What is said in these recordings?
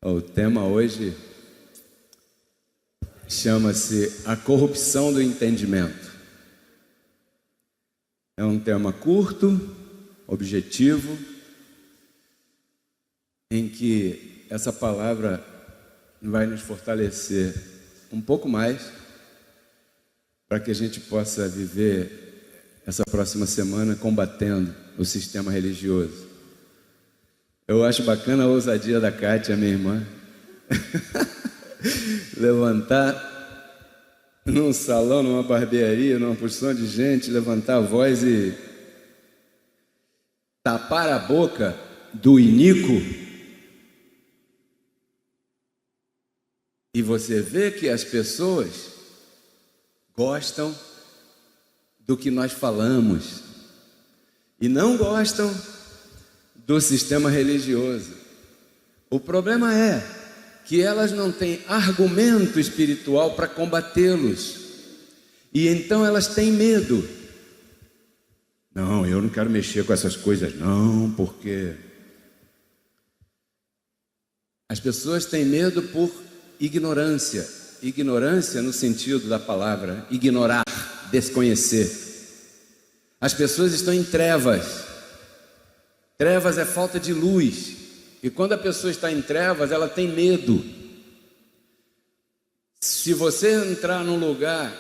O tema hoje chama-se A Corrupção do Entendimento. É um tema curto, objetivo, em que essa palavra vai nos fortalecer um pouco mais para que a gente possa viver essa próxima semana combatendo o sistema religioso. Eu acho bacana a ousadia da Kátia, minha irmã, levantar num salão, numa barbearia, numa porção de gente, levantar a voz e tapar a boca do iníquo. E você vê que as pessoas gostam do que nós falamos e não gostam do sistema religioso. O problema é que elas não têm argumento espiritual para combatê-los. E então elas têm medo. Não, eu não quero mexer com essas coisas não, porque as pessoas têm medo por ignorância. Ignorância no sentido da palavra ignorar, desconhecer. As pessoas estão em trevas. Trevas é falta de luz. E quando a pessoa está em trevas, ela tem medo. Se você entrar num lugar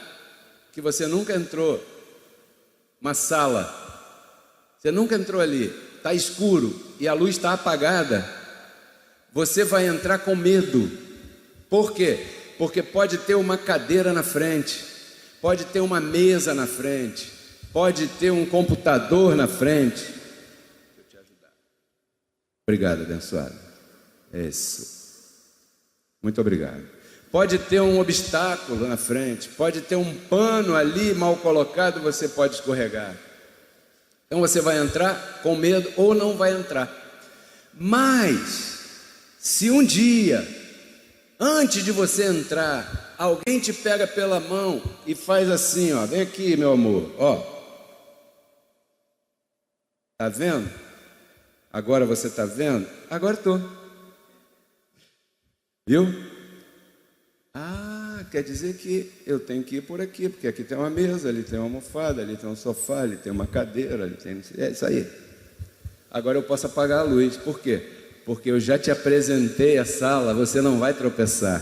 que você nunca entrou, uma sala, você nunca entrou ali, está escuro e a luz está apagada, você vai entrar com medo. Por quê? Porque pode ter uma cadeira na frente, pode ter uma mesa na frente, pode ter um computador na frente. Deixa eu te ajudar. Obrigado, abençoado. Isso. Muito obrigado. Pode ter um obstáculo na frente, pode ter um pano ali mal colocado, você pode escorregar. Então você vai entrar com medo ou não vai entrar. Mas, se um dia, antes de você entrar, alguém te pega pela mão e faz assim, ó, vem aqui, meu amor, ó. Tá vendo? Agora você tá vendo? Agora tô. Viu? Ah, quer dizer que eu tenho que ir por aqui, porque aqui tem uma mesa, ali tem uma almofada, ali tem um sofá, ali tem uma cadeira, ali tem... É isso aí. Agora eu posso apagar a luz. Por quê? Porque eu já te apresentei a sala, você não vai tropeçar.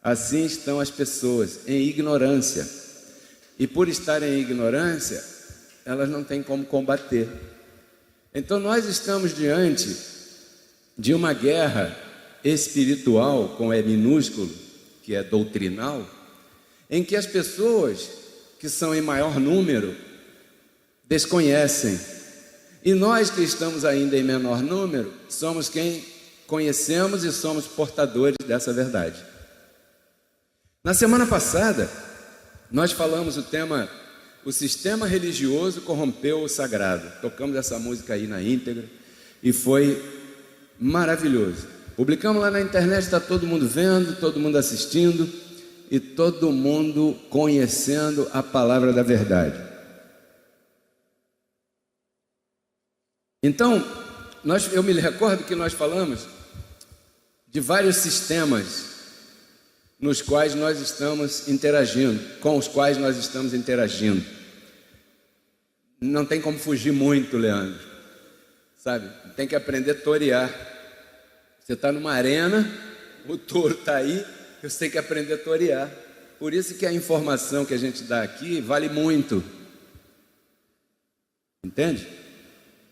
Assim estão as pessoas, em ignorância. E por estarem em ignorância, elas não têm como combater. Então nós estamos diante de uma guerra espiritual, com E minúsculo, que é doutrinal, em que as pessoas que são em maior número desconhecem. E nós que estamos ainda em menor número, somos quem conhecemos e somos portadores dessa verdade. Na semana passada, nós falamos o tema, o sistema religioso corrompeu o sagrado. Tocamos essa música aí na íntegra e foi maravilhoso. Publicamos lá na internet, está todo mundo vendo, todo mundo assistindo e todo mundo conhecendo a palavra da verdade. Então, eu me recordo que nós falamos de vários sistemas nos quais nós estamos interagindo, com os quais nós estamos interagindo. Não tem como fugir muito, Leandro, sabe? Tem que aprender a torear. Você está numa arena, o touro está aí, você tem que aprender a torear. Por isso que a informação que a gente dá aqui vale muito. Entende?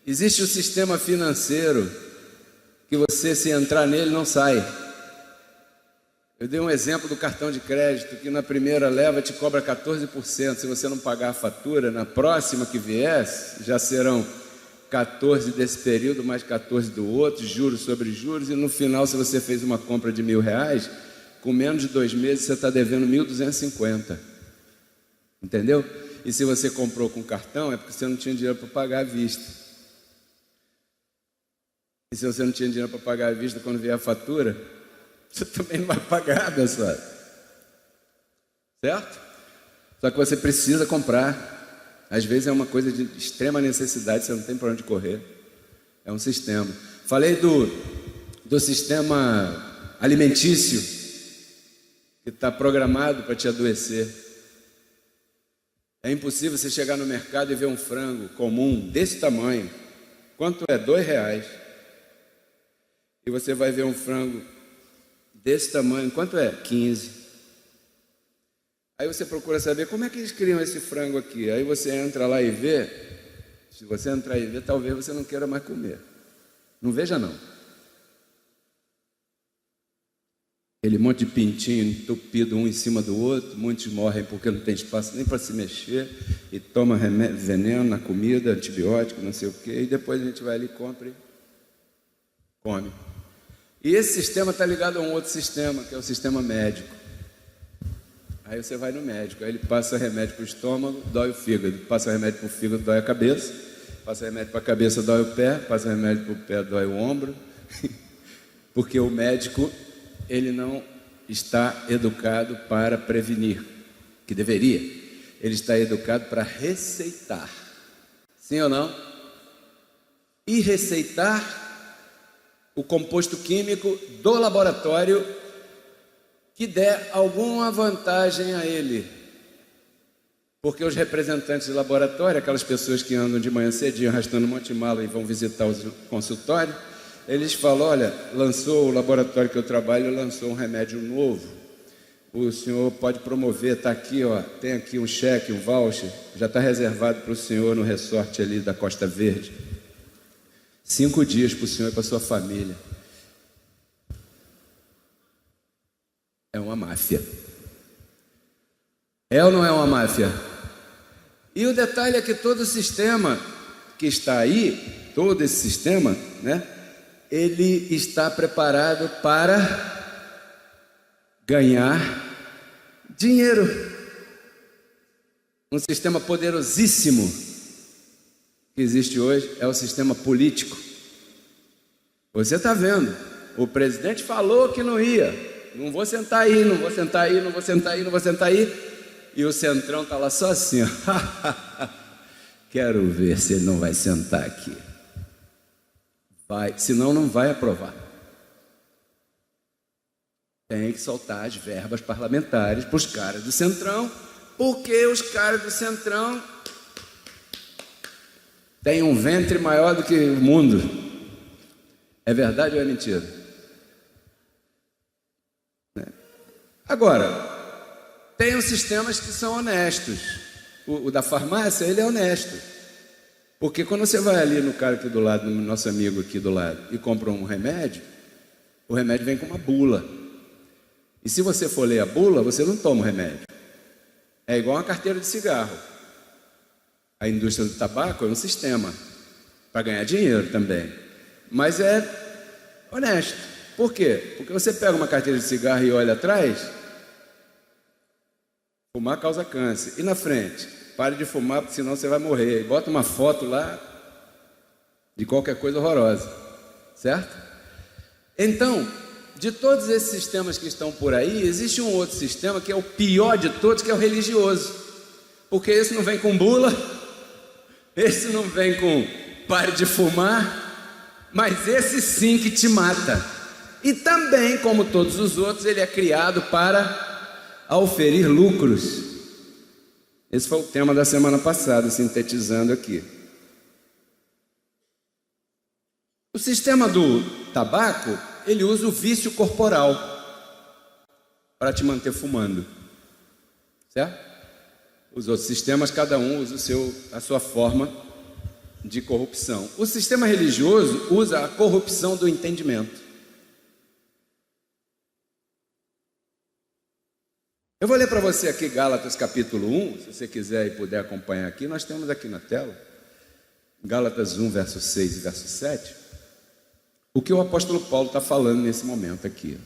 Existe o sistema financeiro, que você, se entrar nele, não sai. Eu dei um exemplo do cartão de crédito, que na primeira leva te cobra 14%. Se você não pagar a fatura, na próxima que viesse, já serão 14 desse período, mais 14 do outro, juros sobre juros, e no final, se você fez uma compra de R$1.000, com menos de 2 meses, você está devendo 1.250. Entendeu? E se você comprou com cartão, é porque você não tinha dinheiro para pagar à vista. E se você não tinha dinheiro para pagar à vista, quando vier a fatura, você também não vai pagar, abençoado. Certo? Só que você precisa comprar. Às vezes é uma coisa de extrema necessidade, você não tem para onde correr. É um sistema. Falei do sistema alimentício que está programado para te adoecer. É impossível você chegar no mercado e ver um frango comum desse tamanho. Quanto é? R$2. E você vai ver um frango desse tamanho. Quanto é? 15. Aí você procura saber como é que eles criam esse frango aqui. Aí você entra lá e vê. Se você entrar e ver, talvez você não queira mais comer. Não veja não. Aquele monte de pintinho entupido um em cima do outro. Muitos morrem porque não tem espaço nem para se mexer. E toma veneno na comida, antibiótico, não sei o quê. E depois a gente vai ali e compra e come. E esse sistema está ligado a um outro sistema, que é o sistema médico. Aí você vai no médico, aí ele passa remédio para o estômago, dói o fígado. Passa remédio para o fígado, dói a cabeça. Passa remédio para a cabeça, dói o pé. Passa remédio para o pé, dói o ombro. Porque o médico, ele não está educado para prevenir, que deveria. Ele está educado para receitar. Sim ou não? E receitar o composto químico do laboratório que der alguma vantagem a ele. Porque os representantes de laboratório, aquelas pessoas que andam de manhã cedinho arrastando um monte de mala e vão visitar o consultório, eles falam, olha, lançou o laboratório que eu trabalho, lançou um remédio novo. O senhor pode promover, está aqui, ó, tem aqui um cheque, um voucher, já está reservado para o senhor no resort ali da Costa Verde. 5 dias para o senhor e para a sua família. É uma máfia. É ou não é uma máfia? E o detalhe é que todo o sistema que está aí, todo esse sistema, né, ele está preparado para ganhar dinheiro. Um sistema poderosíssimo que existe hoje é o sistema político. Você está vendo, o presidente falou que não ia, não vou sentar aí, não vou sentar aí, não vou sentar aí, não vou sentar aí, e o Centrão está lá só assim, ó. Quero ver se ele não vai sentar aqui. Vai, senão não vai aprovar. Tem que soltar as verbas parlamentares para os caras do Centrão, porque os caras do Centrão têm um ventre maior do que o mundo. É verdade ou é mentira? Agora, tem os sistemas que são honestos. O da farmácia, ele é honesto. Porque quando você vai ali no cara aqui do lado, no nosso amigo aqui do lado, e compra um remédio, o remédio vem com uma bula. E se você for ler a bula, você não toma o remédio. É igual uma carteira de cigarro. A indústria do tabaco é um sistema para ganhar dinheiro também. Mas é honesto. Por quê? Porque você pega uma carteira de cigarro e olha atrás, fumar causa câncer. E na frente, pare de fumar, porque senão você vai morrer. E bota uma foto lá de qualquer coisa horrorosa. Certo? Então, de todos esses sistemas que estão por aí, existe um outro sistema que é o pior de todos, que é o religioso. Porque esse não vem com bula, esse não vem com pare de fumar, mas esse sim que te mata. E também, como todos os outros, ele é criado para auferir lucros. Esse foi o tema da semana passada, sintetizando aqui. O sistema do tabaco, ele usa o vício corporal para te manter fumando, certo? Os outros sistemas, cada um usa a sua forma de corrupção. O sistema religioso usa a corrupção do entendimento. Eu vou ler para você aqui Gálatas capítulo 1, se você quiser e puder acompanhar aqui, nós temos aqui na tela, Gálatas 1, verso 6 e verso 7, o que o apóstolo Paulo está falando nesse momento aqui.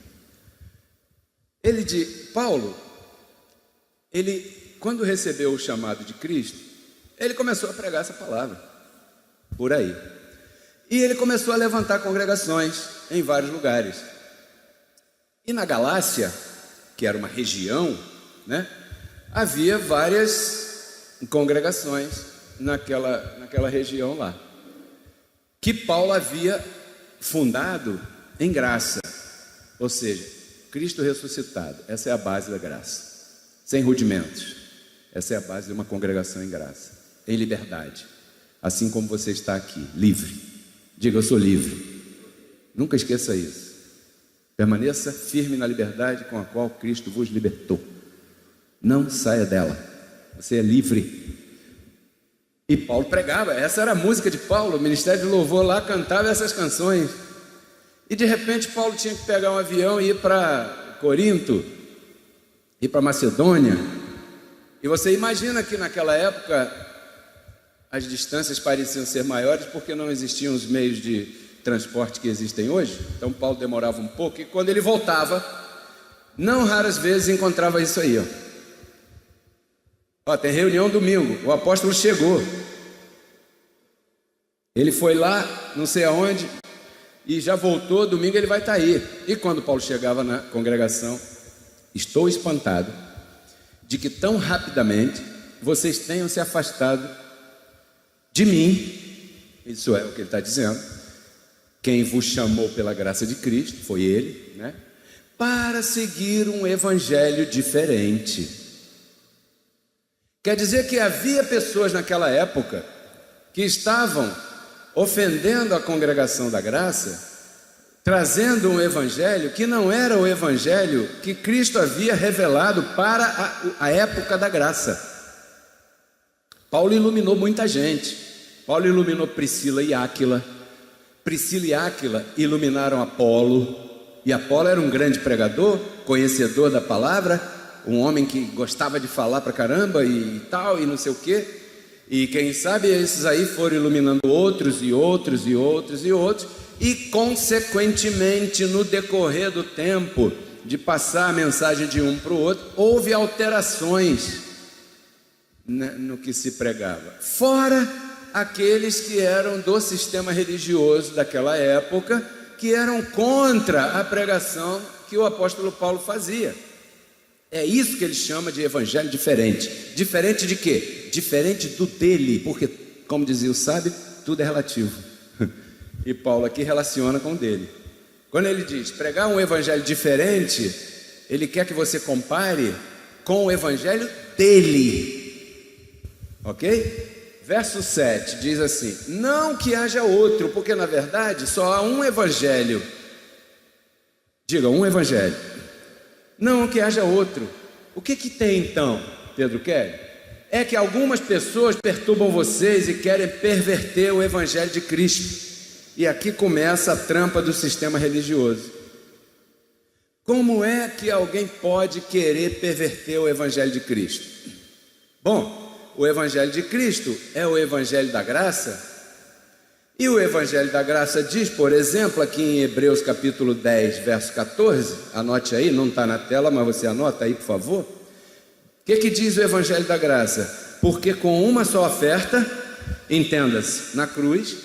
Paulo, quando recebeu o chamado de Cristo, ele começou a pregar essa palavra, por aí. E ele começou a levantar congregações em vários lugares. E na Galácia, que era uma região, né, havia várias congregações naquela região lá, que Paulo havia fundado em graça. Ou seja, Cristo ressuscitado. Essa é a base da graça. Sem rudimentos. Essa é a base de uma congregação em graça. Em liberdade. Assim como você está aqui, livre. Diga, eu sou livre. Nunca esqueça isso. Permaneça firme na liberdade com a qual Cristo vos libertou. Não saia dela. Você é livre. E Paulo pregava. Essa era a música de Paulo. O ministério de louvor lá cantava essas canções. E de repente Paulo tinha que pegar um avião e ir para Corinto, ir para Macedônia. E você imagina que naquela época as distâncias pareciam ser maiores porque não existiam os meios de transporte que existem hoje. Então Paulo demorava um pouco e quando ele voltava, não raras vezes encontrava isso aí. Ó, tem reunião domingo, o apóstolo chegou. Ele foi lá, não sei aonde, e já voltou, domingo ele vai estar aí. E quando Paulo chegava na congregação, estou espantado de que tão rapidamente vocês tenham se afastado de mim. Isso é o que ele está dizendo. Quem vos chamou pela graça de Cristo, foi ele, né? Para seguir um evangelho diferente. Quer dizer que havia pessoas naquela época que estavam ofendendo a congregação da graça, trazendo um evangelho que não era o evangelho que Cristo havia revelado para a época da graça. Paulo iluminou muita gente. Paulo iluminou Priscila e Áquila. Priscila e Áquila iluminaram Apolo. E Apolo era um grande pregador, conhecedor da palavra, um homem que gostava de falar pra caramba e tal, e não sei o quê. E quem sabe esses aí foram iluminando outros e outros e outros e outros. E consequentemente, no decorrer do tempo de passar a mensagem de um para o outro, houve alterações no que se pregava. Fora aqueles que eram do sistema religioso daquela época, que eram contra a pregação que o apóstolo Paulo fazia. É isso que ele chama de evangelho diferente. Diferente de quê? Diferente do dele, porque, como dizia o sábio, tudo é relativo. E Paulo aqui relaciona com o dele. Quando ele diz pregar um evangelho diferente, ele quer que você compare com o evangelho dele. Ok? Verso 7 diz assim: não que haja outro, porque na verdade só há um evangelho. Diga, um evangelho. Não que haja outro. O que tem então, Pedro quer? É que algumas pessoas perturbam vocês e querem perverter o evangelho de Cristo. E aqui começa a trampa do sistema religioso. Como é que alguém pode querer perverter o evangelho de Cristo? Bom, o evangelho de Cristo é o evangelho da graça. E o evangelho da graça diz, por exemplo, aqui em Hebreus capítulo 10, verso 14, anote aí, não está na tela, mas você anota aí, por favor. O que diz o evangelho da graça? Porque com uma só oferta, entenda-se, na cruz,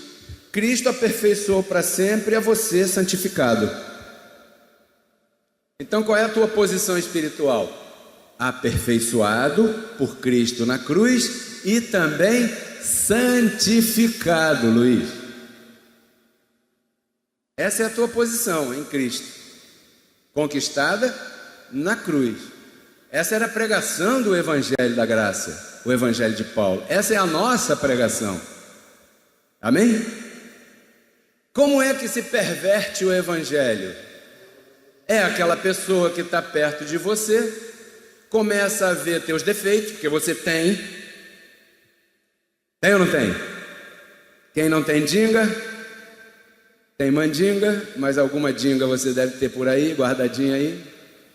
Cristo aperfeiçoou para sempre a você santificado. Então qual é a tua posição espiritual? Aperfeiçoado por Cristo na cruz e também santificado, Luiz. Essa é a tua posição em Cristo, conquistada na cruz. Essa era a pregação do evangelho da graça, o evangelho de Paulo. Essa é a nossa pregação. Amém? Como é que se perverte o evangelho? É aquela pessoa que está perto de você, começa a ver teus defeitos, porque você tem. Tem ou não tem? Quem não tem dinga, tem mandinga, mas alguma dinga você deve ter por aí, guardadinha aí.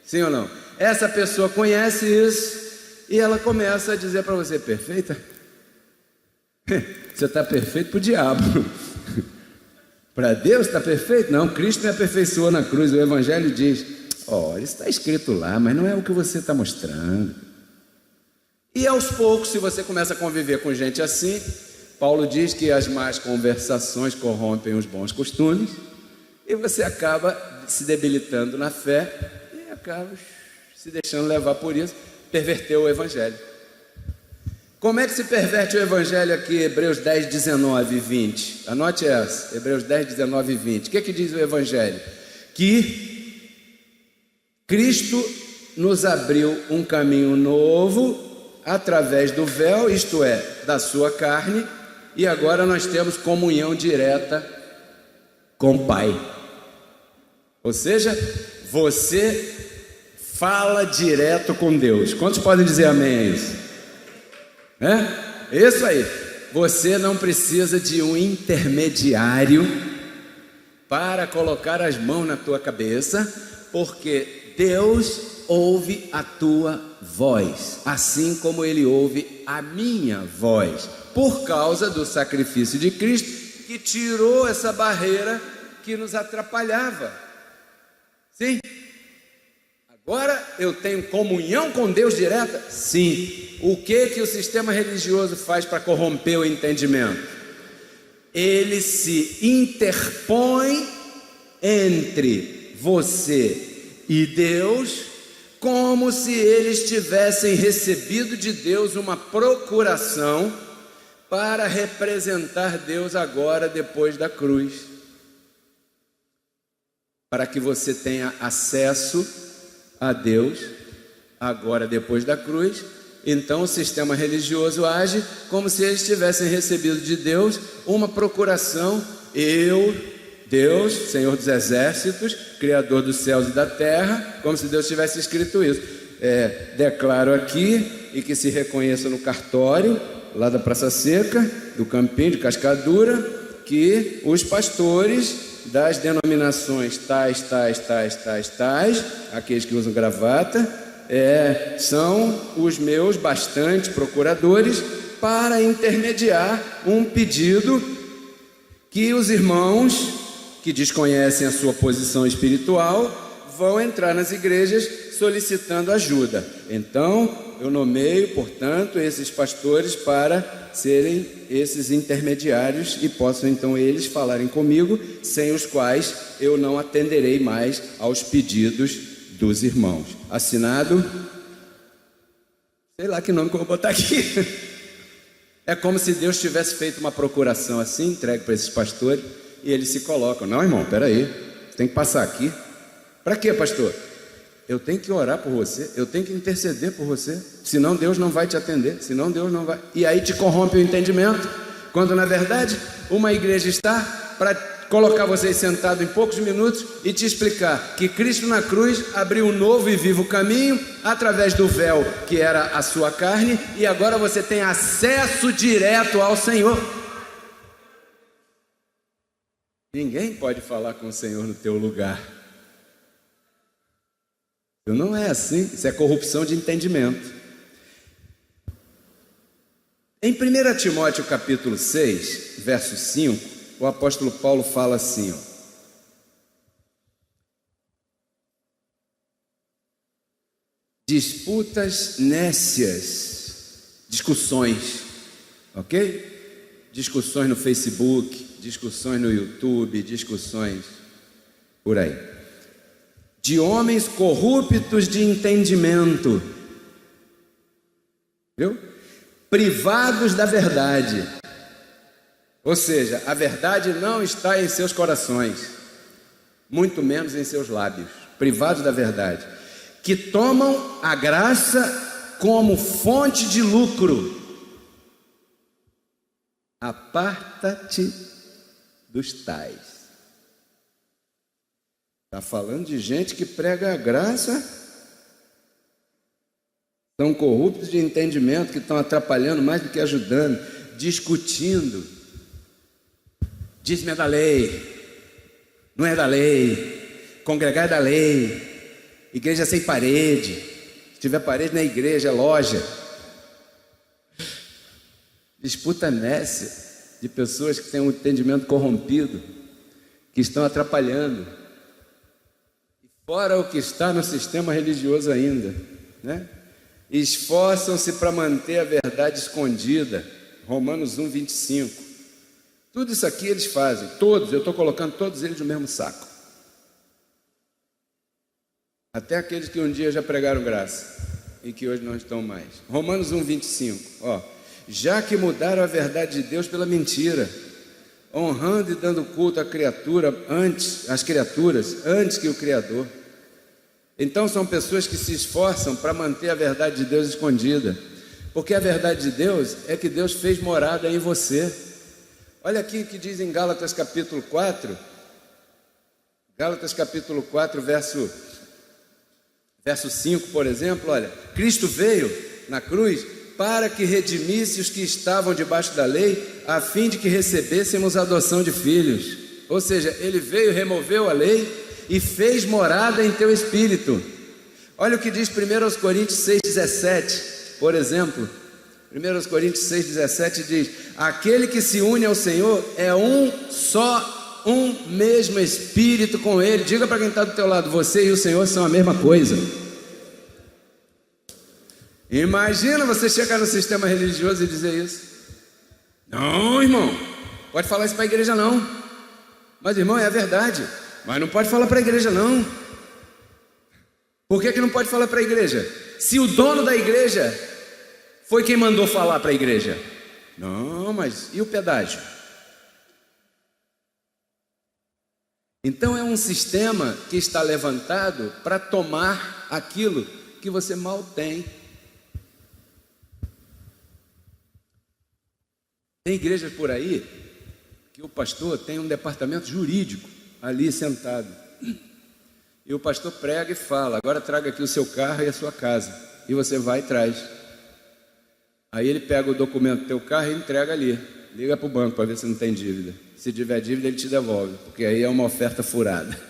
Sim ou não? Essa pessoa conhece isso e ela começa a dizer para você: perfeita? Você está perfeito para o diabo. Para Deus está perfeito? Não, Cristo me aperfeiçoou na cruz. O evangelho diz: olha, isso está escrito lá, mas não é o que você está mostrando. E aos poucos, se você começa a conviver com gente assim, Paulo diz que as más conversações corrompem os bons costumes, e você acaba se debilitando na fé e acaba se deixando levar por isso, perverteu o evangelho. Como é que se perverte o evangelho aqui? Hebreus 10, 19 e 20. Anote essa, Hebreus 10, 19 e 20. O que diz o evangelho? que Cristo nos abriu um caminho novo através do véu, isto é, da sua carne, e agora nós temos comunhão direta com o Pai. Ou seja, você fala direto com Deus. Quantos podem dizer amém a isso? Isso aí. Você não precisa de um intermediário para colocar as mãos na tua cabeça, porque Deus ouve a tua voz, assim como Ele ouve a minha voz, por causa do sacrifício de Cristo, que tirou essa barreira que nos atrapalhava. Sim? Agora eu tenho comunhão com Deus direta? Sim. O que o sistema religioso faz para corromper o entendimento? Ele se interpõe entre você e Deus, como se eles tivessem recebido de Deus uma procuração para representar Deus agora depois da cruz, para que você tenha acesso a Deus agora depois da cruz. Então o sistema religioso age como se eles tivessem recebido de Deus uma procuração. Deus, Senhor dos exércitos, Criador dos céus e da terra, como se Deus tivesse escrito isso. Declaro aqui, e que se reconheça no cartório, lá da Praça Seca, do Campinho de Cascadura, que os pastores das denominações tais, aqueles que usam gravata, são os meus bastantes procuradores para intermediar um pedido que os irmãos que desconhecem a sua posição espiritual vão entrar nas igrejas solicitando ajuda. Então, eu nomeio, portanto, esses pastores para serem esses intermediários e possam então eles falarem comigo, sem os quais eu não atenderei mais aos pedidos dos irmãos. Assinado, sei lá que nome que eu vou botar aqui. É como se Deus tivesse feito uma procuração assim, entregue para esses pastores, e eles se colocam. Não, irmão, peraí, tem que passar aqui. Para quê, pastor? Eu tenho que orar por você, eu tenho que interceder por você, senão Deus não vai te atender, senão Deus não vai. E aí te corrompe o entendimento, quando na verdade uma igreja está para colocar vocês sentados em poucos minutos e te explicar que Cristo na cruz abriu um novo e vivo caminho através do véu que era a sua carne, e agora você tem acesso direto ao Senhor. Ninguém pode falar com o Senhor no teu lugar. Não é assim, isso é corrupção de entendimento. Em 1 Timóteo capítulo 6, verso 5, o apóstolo Paulo fala assim, disputas nécias, discussões, ok? Discussões no Facebook, discussões no YouTube, discussões por aí, de homens corruptos de entendimento, viu? Privados da verdade. Ou seja, a verdade não está em seus corações, muito menos em seus lábios. Privados da verdade, que tomam a graça como fonte de lucro. Aparta-te dos tais. Está falando de gente que prega a graça, são corruptos de entendimento, que estão atrapalhando mais do que ajudando, discutindo. Diz-me é da lei, não é da lei, congregar é da lei, igreja sem parede, se tiver parede na igreja, é loja. Disputa nécia de pessoas que têm um entendimento corrompido, que estão atrapalhando. Fora o que está no sistema religioso ainda, né? Esforçam-se para manter a verdade escondida. Romanos 1, 25. Tudo isso aqui eles fazem, todos, eu estou colocando todos eles no mesmo saco. Até aqueles que um dia já pregaram graça e que hoje não estão mais. Romanos 1, 25. Já que mudaram a verdade de Deus pela mentira. honrando e dando culto à criatura às criaturas antes que o Criador. Então são pessoas que se esforçam para manter a verdade de Deus escondida, porque a verdade de Deus é que Deus fez morada em você. Olha aqui o que diz em Gálatas capítulo 4, Gálatas capítulo 4, verso 5, por exemplo, olha: Cristo veio na cruz para que redimisse os que estavam debaixo da lei, a fim de que recebêssemos a adoção de filhos. Ou seja, Ele veio, removeu a lei e fez morada em teu espírito. Olha o que diz 1 Coríntios 6,17, por exemplo. 1 Coríntios 6,17 diz: aquele que se une ao Senhor é um mesmo Espírito com Ele. Diga para quem está do teu lado: você e o Senhor são a mesma coisa. Imagina você chegar no sistema religioso e dizer isso. Não, irmão, pode falar isso para a igreja não. Mas, irmão, é a verdade. Mas não pode falar para a igreja não. Por que não pode falar para a igreja? Se o dono da igreja foi quem mandou falar para a igreja. Não, mas e o pedágio? Então é um sistema que está levantado para tomar aquilo que você mal tem. Tem igrejas por aí que o pastor tem um departamento jurídico ali sentado. E o pastor prega e fala: agora traga aqui o seu carro e a sua casa. E você vai e traz. Aí ele pega o documento do teu carro e entrega ali. Liga para o banco para ver se não tem dívida. Se tiver dívida, ele te devolve, porque aí é uma oferta furada.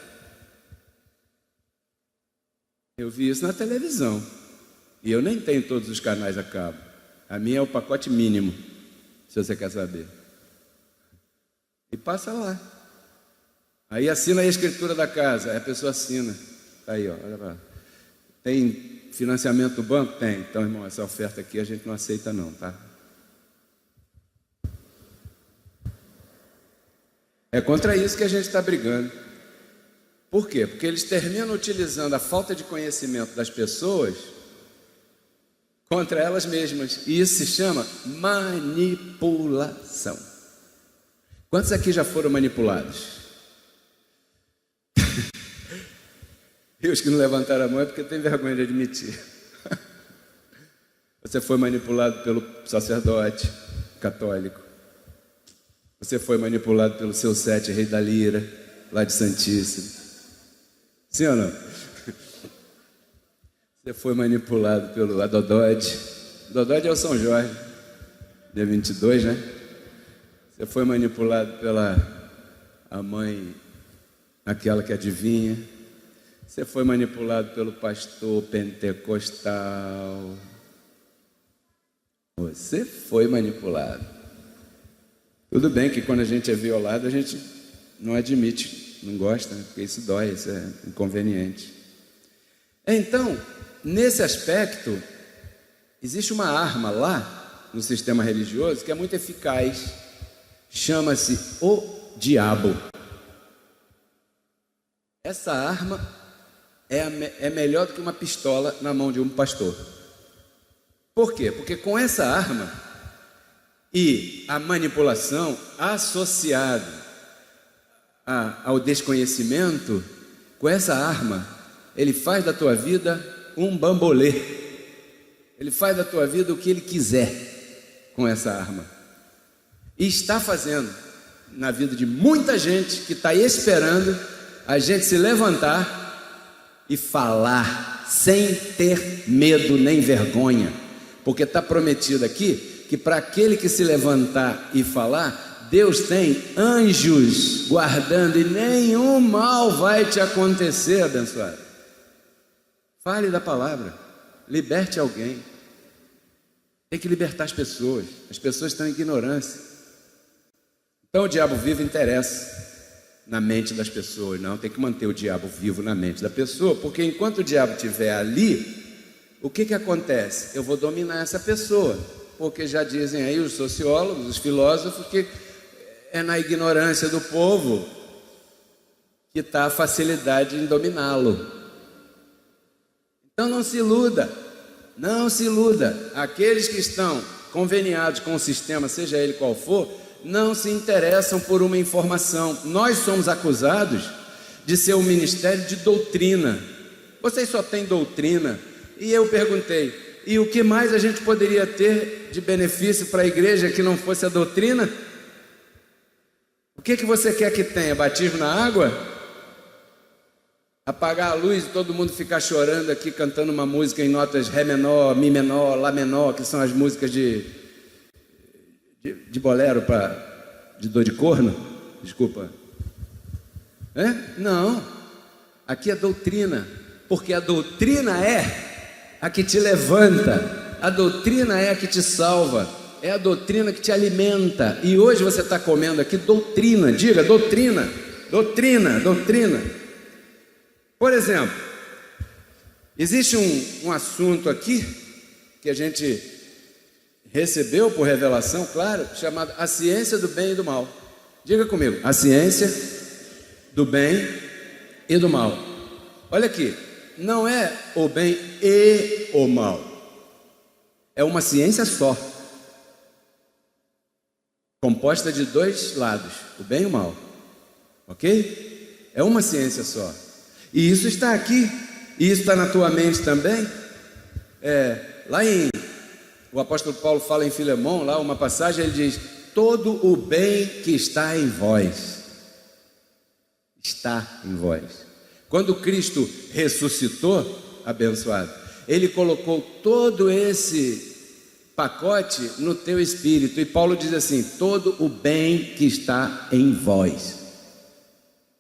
Eu vi isso na televisão. E eu nem tenho todos os canais a cabo. A minha é o pacote mínimo, se você quer saber. E passa lá. Aí assina a escritura da casa. Aí a pessoa assina. Tá aí, ó, olha lá. Tem financiamento do banco? Tem. Então, irmão, essa oferta aqui a gente não aceita não, tá? É contra isso que a gente está brigando. Por quê? Porque eles terminam utilizando a falta de conhecimento das pessoas contra elas mesmas. E isso se chama manipulação. Quantos aqui já foram manipulados? E os que não levantaram a mão é porque tem vergonha de admitir. Você foi manipulado pelo sacerdote católico. Você foi manipulado pelo seu Sete, rei da lira, lá de Santíssimo. Sim ou não? Você foi manipulado pelo Adodode. Adodode é o São Jorge, dia 22, né? Você foi manipulado pela a mãe, aquela que adivinha. Você foi manipulado pelo pastor pentecostal. Você foi manipulado. Tudo bem que quando a gente é violado, a gente não admite, não gosta, né? Porque isso dói, isso é inconveniente. Então, nesse aspecto, existe uma arma lá no sistema religioso que é muito eficaz. Chama-se o diabo. Essa arma é melhor do que uma pistola na mão de um pastor. Por quê? Porque com essa arma e a manipulação associada ao desconhecimento, com essa arma, ele faz da tua vida um bambolê. Ele faz da tua vida o que ele quiser com essa arma. E está fazendo na vida de muita gente que está esperando a gente se levantar e falar sem ter medo nem vergonha. Porque está prometido aqui que para aquele que se levantar e falar, Deus tem anjos guardando e nenhum mal vai te acontecer, abençoado. Fale da palavra, liberte alguém. Tem que libertar as pessoas estão em ignorância. Então o diabo vivo interessa na mente das pessoas. Não, tem que manter o diabo vivo na mente da pessoa, porque enquanto o diabo estiver ali, o que acontece? Eu vou dominar essa pessoa, porque já dizem aí os sociólogos, os filósofos, que é na ignorância do povo que está a facilidade em dominá-lo. Então não se iluda, não se iluda. Aqueles que estão conveniados com o sistema, seja ele qual for, não se interessam por uma informação. Nós somos acusados de ser um ministério de doutrina. Vocês só têm doutrina. E eu perguntei, e o que mais a gente poderia ter de benefício para a igreja que não fosse a doutrina? O que você quer que tenha? Batismo na água? Apagar a luz e todo mundo ficar chorando aqui, cantando uma música em notas Ré menor, Mi menor, Lá menor, que são as músicas de bolero de dor de corno? Desculpa. Não. Aqui é doutrina, porque a doutrina é a que te levanta, a doutrina é a que te salva, é a doutrina que te alimenta. E hoje você está comendo aqui doutrina. Diga doutrina, doutrina, doutrina. Por exemplo, existe um assunto aqui que a gente recebeu por revelação, claro, chamado a ciência do bem e do mal. Diga comigo, a ciência do bem e do mal. Olha aqui, não é o bem e o mal, é uma ciência só, composta de dois lados, o bem e o mal, ok? É uma ciência só, e isso está aqui, e isso está na tua mente também. O apóstolo Paulo fala em Filemão, lá uma passagem, ele diz: todo o bem que está em vós, está em vós. Quando Cristo ressuscitou, abençoado, Ele colocou todo esse pacote no teu espírito. E Paulo diz assim: todo o bem que está em vós.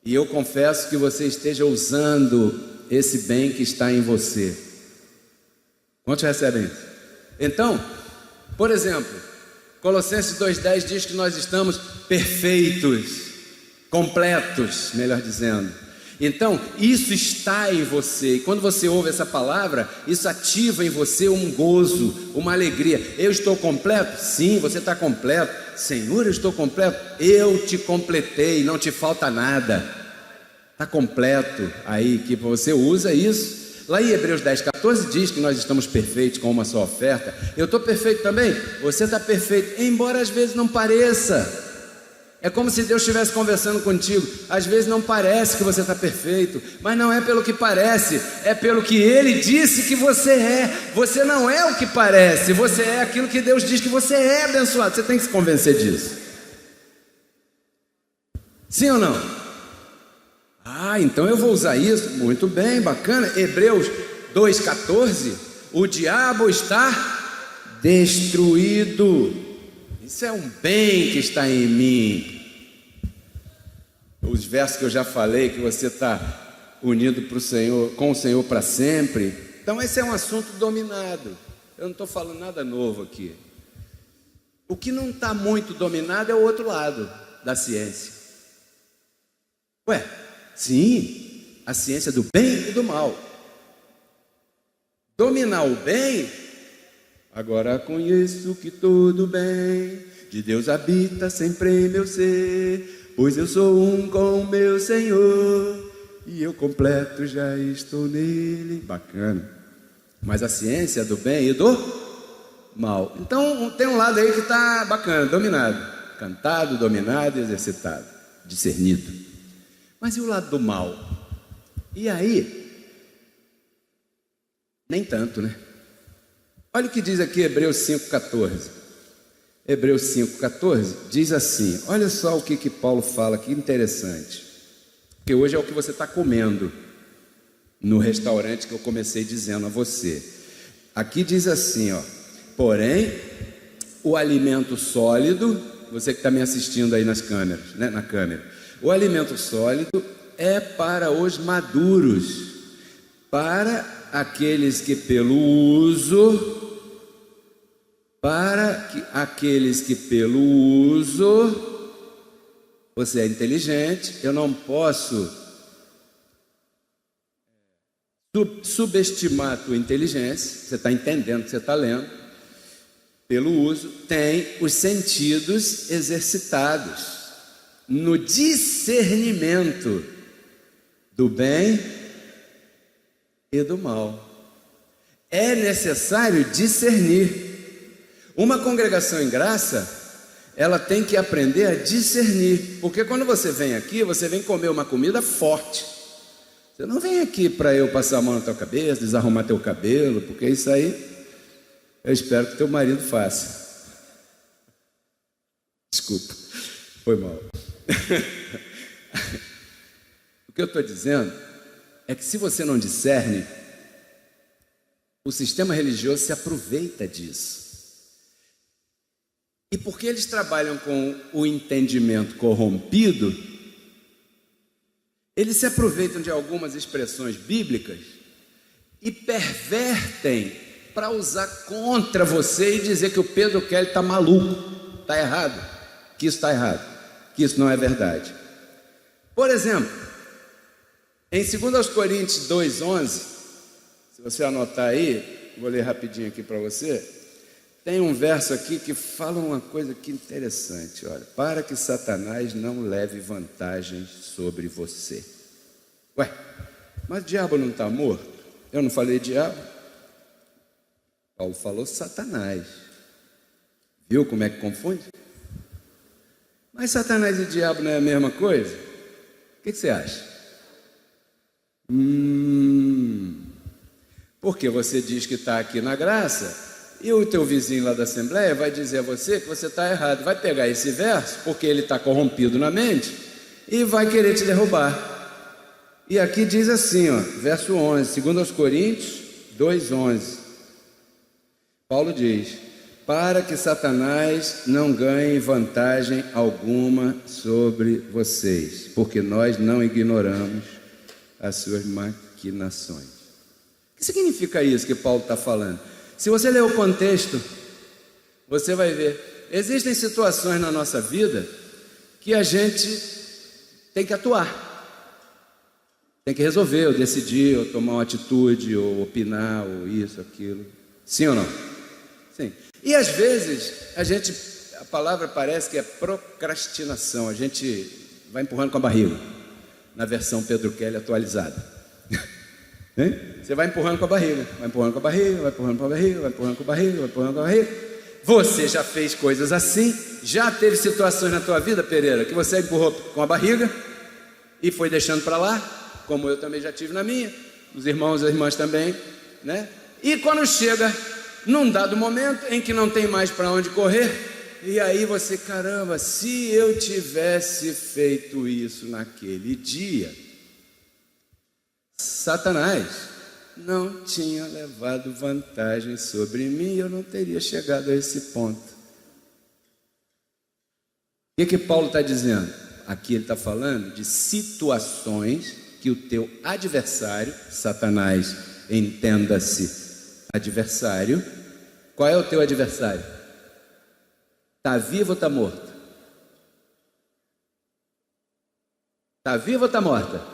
E eu confesso que você esteja usando esse bem que está em você. Quantos recebem isso? Então, por exemplo, Colossenses 2,10 diz que nós estamos perfeitos, completos, melhor dizendo. Então, isso está em você, e quando você ouve essa palavra, isso ativa em você um gozo, uma alegria. Eu estou completo? Sim, você está completo. Senhor, eu estou completo? Eu te completei, não te falta nada. Está completo aí, que você usa isso. Lá em Hebreus 10,14 diz que nós estamos perfeitos com uma só oferta. Eu estou perfeito também? Você está perfeito, embora às vezes não pareça. É como se Deus estivesse conversando contigo. Às vezes não parece que você está perfeito, mas não é pelo que parece, é pelo que Ele disse que você é. Você não é o que parece, você é aquilo que Deus diz que você é, abençoado. Você tem que se convencer disso. Sim ou não? Então eu vou usar isso. Muito bem, bacana. Hebreus 2,14. O diabo está destruído. Isso é um bem que está em mim. Os versos que eu já falei, que você está unido pro Senhor, com o Senhor para sempre. Então esse é um assunto dominado. Eu não estou falando nada novo aqui. O que não está muito dominado é o outro lado da ciência. Sim, a ciência do bem e do mal. Dominar o bem. Agora conheço que todo bem de Deus habita sempre em meu ser, pois eu sou um com o meu Senhor, e eu completo já estou nele. Bacana. Mas a ciência do bem e do mal. Então tem um lado aí que está bacana, dominado, cantado, dominado, exercitado, discernido. Mas e o lado do mal? E aí? Nem tanto, né? Olha o que diz aqui Hebreus 5,14. Hebreus 5,14 diz assim, olha só o que Paulo fala, que interessante. Porque hoje é o que você está comendo no restaurante que eu comecei dizendo a você. Aqui diz assim, porém, o alimento sólido, você que está me assistindo aí nas câmeras, né, na câmera, o alimento sólido é para os maduros, para aqueles que pelo uso, você é inteligente, eu não posso subestimar a tua inteligência, você está entendendo o que você está lendo, pelo uso, tem os sentidos exercitados no discernimento do bem e do mal. É necessário discernir. Uma congregação em graça ela tem que aprender a discernir, porque quando você vem aqui, você vem comer uma comida forte. Você não vem aqui para eu passar a mão na tua cabeça, desarrumar teu cabelo, porque isso aí eu espero que teu marido faça. Desculpa, foi mal. O que eu estou dizendo é que se você não discerne, o sistema religioso se aproveita disso. E porque eles trabalham com o entendimento corrompido, eles se aproveitam de algumas expressões bíblicas e pervertem para usar contra você e dizer que o Pedro Kelly está maluco, está errado, que isso está errado, que isso não é verdade. Por exemplo, em 2 Coríntios 2,11, se você anotar aí, vou ler rapidinho aqui para você, tem um verso aqui que fala uma coisa que interessante, olha, para que Satanás não leve vantagem sobre você. Ué, mas o diabo não está morto? Eu não falei diabo? Paulo falou Satanás. Viu como é que confunde? Mas Satanás e diabo não é a mesma coisa? O que você acha? Porque você diz que está aqui na graça, e o teu vizinho lá da Assembleia vai dizer a você que você está errado. Vai pegar esse verso, porque ele está corrompido na mente, e vai querer te derrubar. E aqui diz assim, ó, verso 11, 2 Coríntios 2,11. Paulo diz: para que Satanás não ganhe vantagem alguma sobre vocês, porque nós não ignoramos as suas maquinações. O que significa isso que Paulo está falando? Se você ler o contexto, você vai ver, existem situações na nossa vida que a gente tem que atuar, tem que resolver, ou decidir, ou tomar uma atitude, ou opinar, ou isso, aquilo. Sim ou não? Sim. E às vezes a palavra parece que é procrastinação, a gente vai empurrando com a barriga, na versão Pedro Kelly atualizada. Você vai empurrando com a barriga, vai empurrando com a barriga, vai empurrando com a barriga, vai empurrando com a barriga, vai empurrando com a barriga. Você já fez coisas assim? Já teve situações na tua vida, Pereira, que você empurrou com a barriga e foi deixando para lá, como eu também já tive na minha, os irmãos e as irmãs também, né? E quando chega num dado momento em que não tem mais para onde correr, e aí você, caramba, se eu tivesse feito isso naquele dia, Satanás não tinha levado vantagem sobre mim, eu não teria chegado a esse ponto. O que Paulo está dizendo? Aqui ele está falando de situações que o teu adversário, Satanás, entenda-se adversário. Qual é o teu adversário? Está vivo ou está morto? Está vivo ou está morta?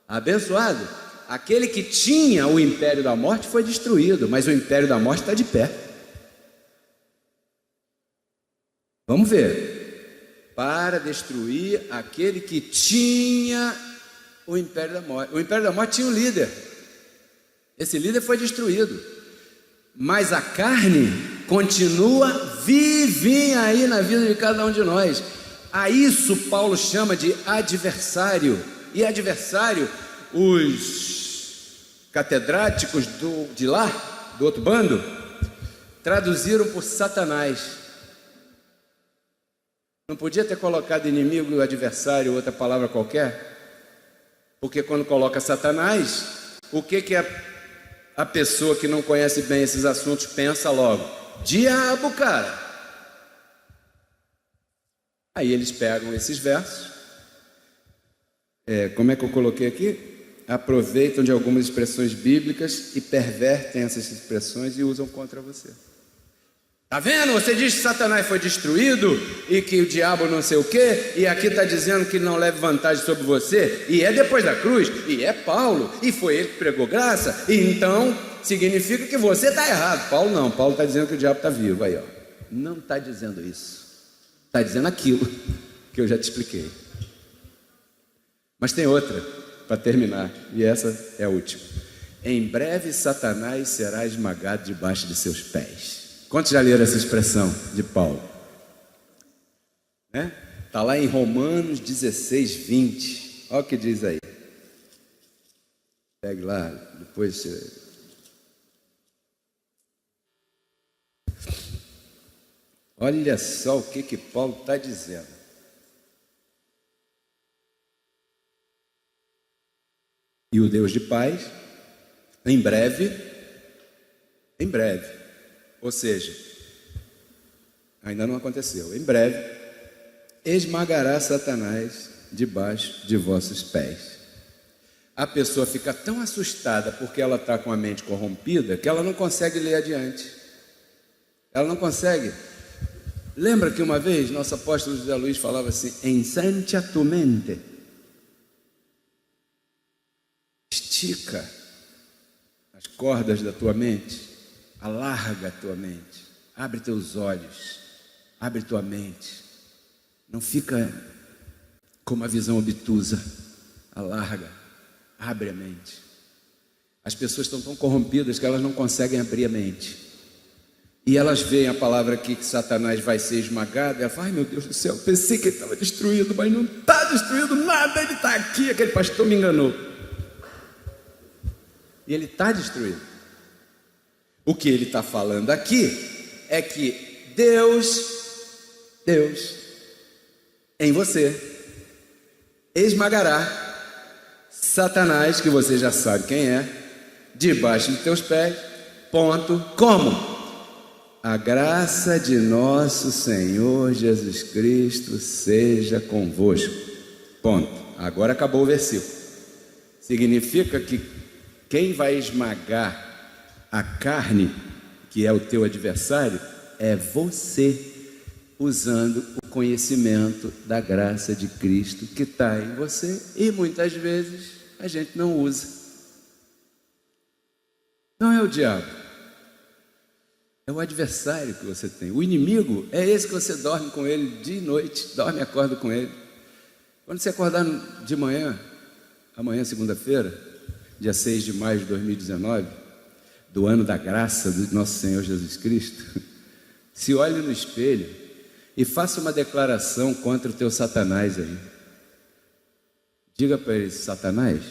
Abençoado, aquele que tinha o império da morte foi destruído, mas o império da morte está de pé. Vamos ver. Para destruir aquele que tinha o império da morte. O império da morte tinha um líder. Esse líder foi destruído, mas a carne continua vivinha aí na vida de cada um de nós. A isso Paulo chama de adversário. E adversário, os catedráticos de lá, do outro bando, traduziram por Satanás. Não podia ter colocado inimigo e adversário, outra palavra qualquer? Porque quando coloca Satanás, o que a pessoa que não conhece bem esses assuntos pensa logo? Diabo, cara! Aí eles pegam esses versos, como é que eu coloquei aqui? Aproveitam de algumas expressões bíblicas e pervertem essas expressões e usam contra você. Tá vendo? Você diz que Satanás foi destruído e que o diabo não sei o quê, e aqui está dizendo que não leve vantagem sobre você, e é depois da cruz, e é Paulo, e foi ele que pregou graça, e então significa que você está errado. Paulo não, Paulo está dizendo que o diabo está vivo. Aí, ó, não está dizendo isso, está dizendo aquilo que eu já te expliquei. Mas tem outra, para terminar, e essa é a última. Em breve Satanás será esmagado debaixo de seus pés. Quantos já leram essa expressão de Paulo? né? Está lá em Romanos 16, 20. Olha o que diz aí. Pegue lá, depois você... Olha só o que Paulo está dizendo. E o Deus de paz, em breve, ou seja, ainda não aconteceu, em breve, esmagará Satanás debaixo de vossos pés. A pessoa fica tão assustada porque ela está com a mente corrompida que ela não consegue ler adiante. Ela não consegue. Lembra que uma vez nosso apóstolo José Luiz falava assim: ensancha tu mente. Estica as cordas da tua mente, alarga a tua mente, abre teus olhos, abre tua mente. Não fica com uma visão obtusa, alarga, abre a mente. As pessoas estão tão corrompidas que elas não conseguem abrir a mente. E elas veem a palavra aqui que Satanás vai ser esmagado, e ela fala: ai meu Deus do céu, pensei que ele estava destruído, mas não está destruído nada, ele está aqui, aquele pastor me enganou. E ele está destruído. O que ele está falando aqui é que Deus em você esmagará Satanás, que você já sabe quem é, debaixo dos teus pés. Ponto. Como? A graça de nosso Senhor Jesus Cristo seja convosco. Ponto. Agora acabou o versículo. Significa que quem vai esmagar a carne, que é o teu adversário, é você, usando o conhecimento da graça de Cristo que está em você. E muitas vezes a gente não usa. Não é o diabo. É o adversário que você tem. O inimigo é esse que você dorme com ele dia e noite, dorme e acorda com ele. Quando você acordar de manhã, amanhã segunda-feira, dia 6 de maio de 2019, do ano da graça do nosso Senhor Jesus Cristo, se olhe no espelho e faça uma declaração contra o teu Satanás aí. Diga para ele: Satanás,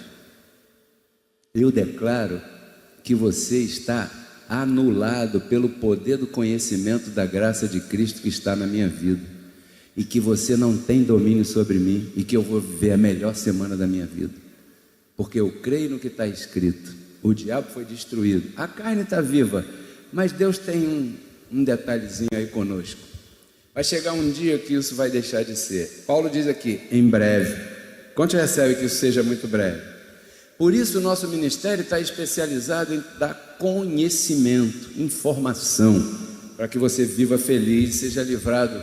eu declaro que você está anulado pelo poder do conhecimento da graça de Cristo que está na minha vida, e que você não tem domínio sobre mim, e que eu vou viver a melhor semana da minha vida, porque eu creio no que está escrito. O diabo foi destruído, a carne está viva, mas Deus tem um detalhezinho aí conosco. Vai chegar um dia que isso vai deixar de ser. Paulo diz aqui: em breve. Quanto recebe que isso seja muito breve? Por isso o nosso ministério está especializado em dar conhecimento, informação, para que você viva feliz e seja livrado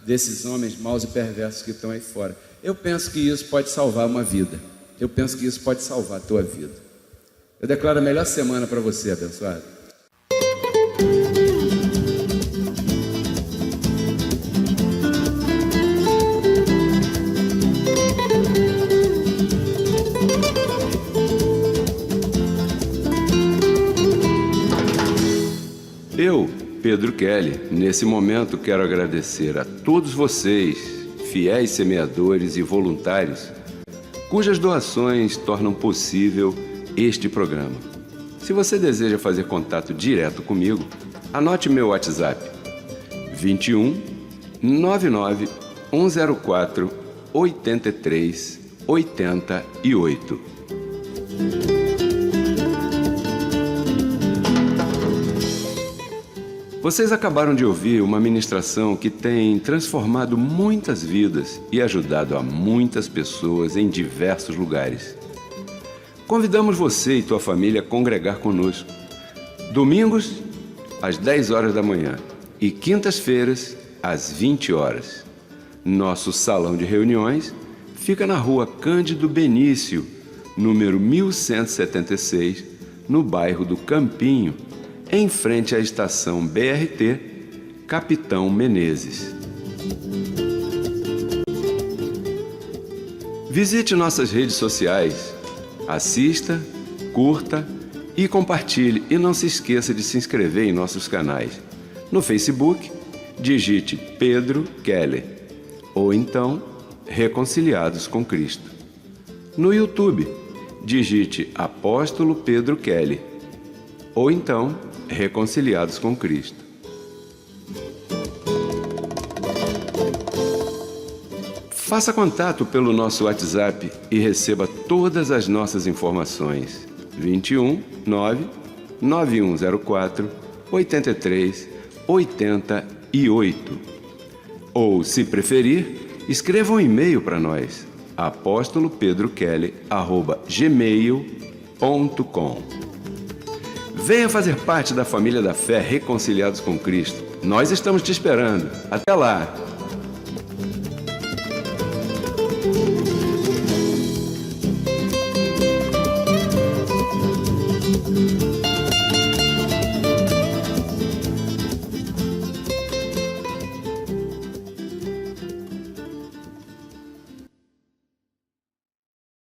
desses homens maus e perversos que estão aí fora. Eu penso que isso pode salvar uma vida. Eu penso que isso pode salvar a tua vida. Eu declaro a melhor semana para você, abençoado. Eu, Pedro Kelly, nesse momento quero agradecer a todos vocês, fiéis semeadores e voluntários, cujas doações tornam possível este programa. Se você deseja fazer contato direto comigo, anote meu WhatsApp: 21 99 104 83 88. Vocês acabaram de ouvir uma ministração que tem transformado muitas vidas e ajudado a muitas pessoas em diversos lugares. Convidamos você e tua família a congregar conosco. Domingos, às 10 horas da manhã e quintas-feiras, às 20 horas. Nosso salão de reuniões fica na rua Cândido Benício, número 1176, no bairro do Campinho, em frente à estação BRT Capitão Menezes. Visite nossas redes sociais, assista, curta e compartilhe, e não se esqueça de se inscrever em nossos canais. No Facebook, digite Pedro Keller, ou então Reconciliados com Cristo. No YouTube, digite Apóstolo Pedro Kelly, ou então Reconciliados com Cristo. Faça contato pelo nosso WhatsApp e receba todas as nossas informações. 21 9 9104 83 88. Ou, se preferir, escreva um e-mail para nós, apostolopedrokelly@gmail.com. Venha fazer parte da família da fé Reconciliados com Cristo. Nós estamos te esperando. Até lá!